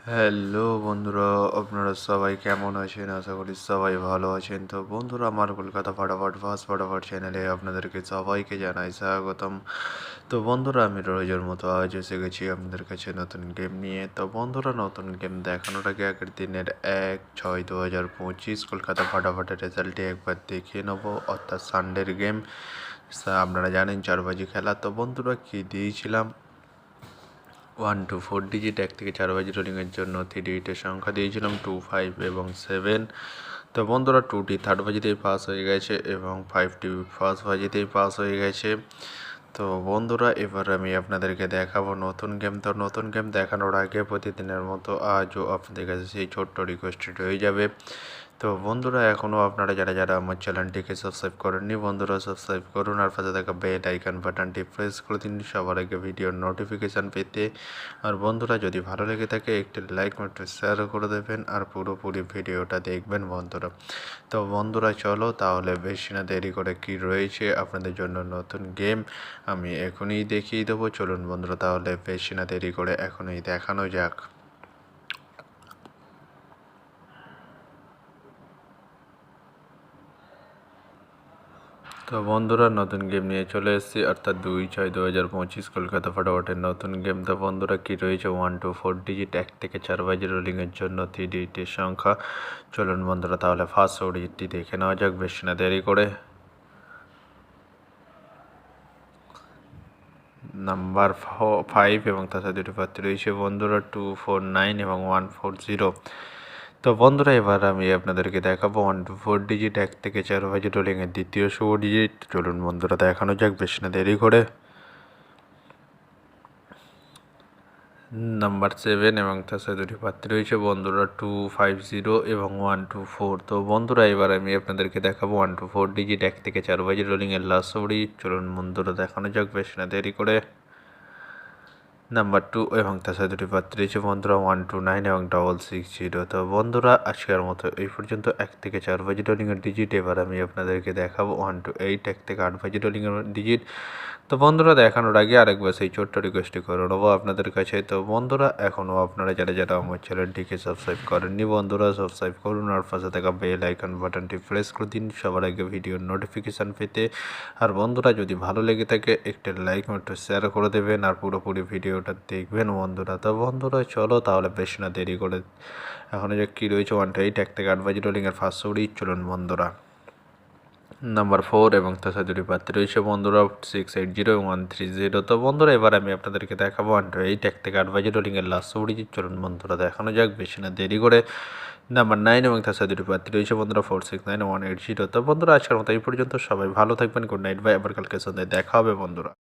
Hello বন্ধুরা, আপনারা সবাই কেমন আছেন? আশা করি সবাই ভালো আছেন। তো বন্ধুরা, আমার কলকাতা ফাটাফাট চ্যানেলে আপনাদেরকে সবাইকে জানাই স্বাগতম। তো বন্ধুরা, আমি রোজের মতো আজ এসে গেছি আপনাদের কাছে নতুন গেম নিয়ে। তো বন্ধুরা, নতুন গেম দেখানোর আগে আগের দিনের 1/6/2025 কলকাতা ফাটাফাটের রেজাল্টটি একবার দেখিয়ে নেবো, অর্থাৎ সানডের গেম। আপনারা জানেন 4 বাজি খেলা। তো বন্ধুরা, কী দিয়েছিলাম, 1 to 4 ডিজিট, 1 থেকে 4 বাজি রোলিংয়ের জন্য 3 ডিজিটের সংখ্যা দিয়েছিলাম 2, 5 এবং 7। তো বন্ধুরা, 2টি থার্ড বাজিতেই পাস হয়ে গেছে এবং 5টি ফার্স্ট বাজিতেই পাস হয়ে গেছে। তো বন্ধুরা, এবার আমি আপনাদেরকে দেখাবো নতুন গেম। তো নতুন গেম দেখানোর আগে প্রতিদিনের মতো আজও আপনাদের কাছে সেই ছোট্ট রিকোয়েস্টটি রয়ে যাবে। তো বন্ধুরা, এখনও আপনারা যারা আমার চ্যানেলটিকে সাবস্ক্রাইব করেননি, বন্ধুরা সাবস্ক্রাইব করুন আর পাশে থাকা বেল আইকন বাটনটি প্রেস করে দিন সবার আগে ভিডিওর নোটিফিকেশান পেতে। আর বন্ধুরা, যদি ভালো লেগে থাকে একটি লাইক একটু শেয়ারও করে দেবেন আর পুরোপুরি ভিডিওটা দেখবেন বন্ধুরা। তো বন্ধুরা, চলো তাহলে বেশি না দেরি করে কি রয়েছে আপনাদের জন্য নতুন গেম আমি এখনই দেখিয়ে দেবো। চলুন বন্ধুরা, তাহলে বেশি না দেরি করে এখনই দেখানো যাক। তো বন্ধুরা, নতুন গেম নিয়ে চলে এসেছি, অর্থাৎ 2/6/2025 কলকাতা ফাটাফাটের নতুন গেম। তো বন্ধুরা, কী রয়েছে, 1 to 4 ডিজিট, 1 থেকে 4 বাজি রোলিংয়ের জন্য 3 ডিজিটের সংখ্যা। চলুন বন্ধুরা, তাহলে ফার্স্ট ডিজিটটি দেখে নেওয়া যাক বেশি না দেরি করে। নাম্বার 5 এবং তার সাথে দুটি প্রার্থী রয়েছে বন্ধুরা, 249 এবং 140। তো বন্ধুরা, এবার আমি আপনাদেরকে দেখাবো 1 to 4 ডিজিট, 1 থেকে 4 বাজি রোলিংয়ের দ্বিতীয় শুভ ডিজিট। চলুন বন্ধুরা, দেখানো যাক বেশি না দেরি করে। নাম্বার 7 এবং তার সাথে দুটি প্রার্থী রয়েছে বন্ধুরা, 250 এবং 124। তো বন্ধুরা, এবার আমি আপনাদেরকে দেখাবো 1 to 4 ডিজিট, 1 থেকে 4 বাজি রোলিংয়ের লাস্ট সবরি। চলুন বন্ধুরা, দেখানো যাক বেশি না দেরি করে। নাম্বার 2 এবং তার সাথে দুটি প্রার্থী রয়েছে বন্ধুরা, 129 এবং 660। তো বন্ধুরা, আজকের মতো এই পর্যন্ত 1 থেকে 4 বাজি রোলিংয়ের ডিজিট। এবার আমি আপনাদেরকে দেখাবো 1 to 8, 1 থেকে 8 বাজি রোলিংয়ের ডিজিট। তো বন্ধুরা, দেখানোর আগে আরেকবার সেই ছোট্ট রিকোয়েস্টটি করে নেবো আপনাদের কাছে। তো বন্ধুরা, এখনও আপনারা যারা আমার চ্যানেলটিকে সাবস্ক্রাইব করেননি, বন্ধুরা সাবস্ক্রাইব করুন আর পাশে থাকা বেল আইকন বাটনটি প্রেস করে দিন সবার আগে ভিডিওর নোটিফিকেশান পেতে। আর বন্ধুরা, যদি ভালো লেগে থাকে একটি লাইক একটু শেয়ার করে দেবেন আর পুরোপুরি ভিডিওটা দেখবেন বন্ধুরা। তো বন্ধুরা, চলো তাহলে বেশি না দেরি করে এখন যে কী রয়েছে, 1 to 8, 1 থেকে 8 বাজি রোলিংয়ের ফার্স্ট সৌরি। চলুন বন্ধুরা, নাম্বার 4 এবং তার সাথে দুটি প্রার্থী রয়েছে বন্ধুরা, 680 এবং 130। তো বন্ধুরা, এবার আমি আপনাদেরকে দেখাবো 1 to 8, 1 থেকে 8 বাজি রোলিংয়ের লাস্ট সৌরি। চলুন বন্ধুরা, দেখানো যাক বেশি না দেরি করে। নাম্বার 9 এবং তার সাথে দুটি প্রার্থী রয়েছে বন্ধুরা, 469 180। তো বন্ধুরা, আজকের মতো এই পর্যন্ত। সবাই ভালো থাকবেন। Good night, bye. আবার কালকে সন্ধ্যায় দেখা হবে বন্ধুরা।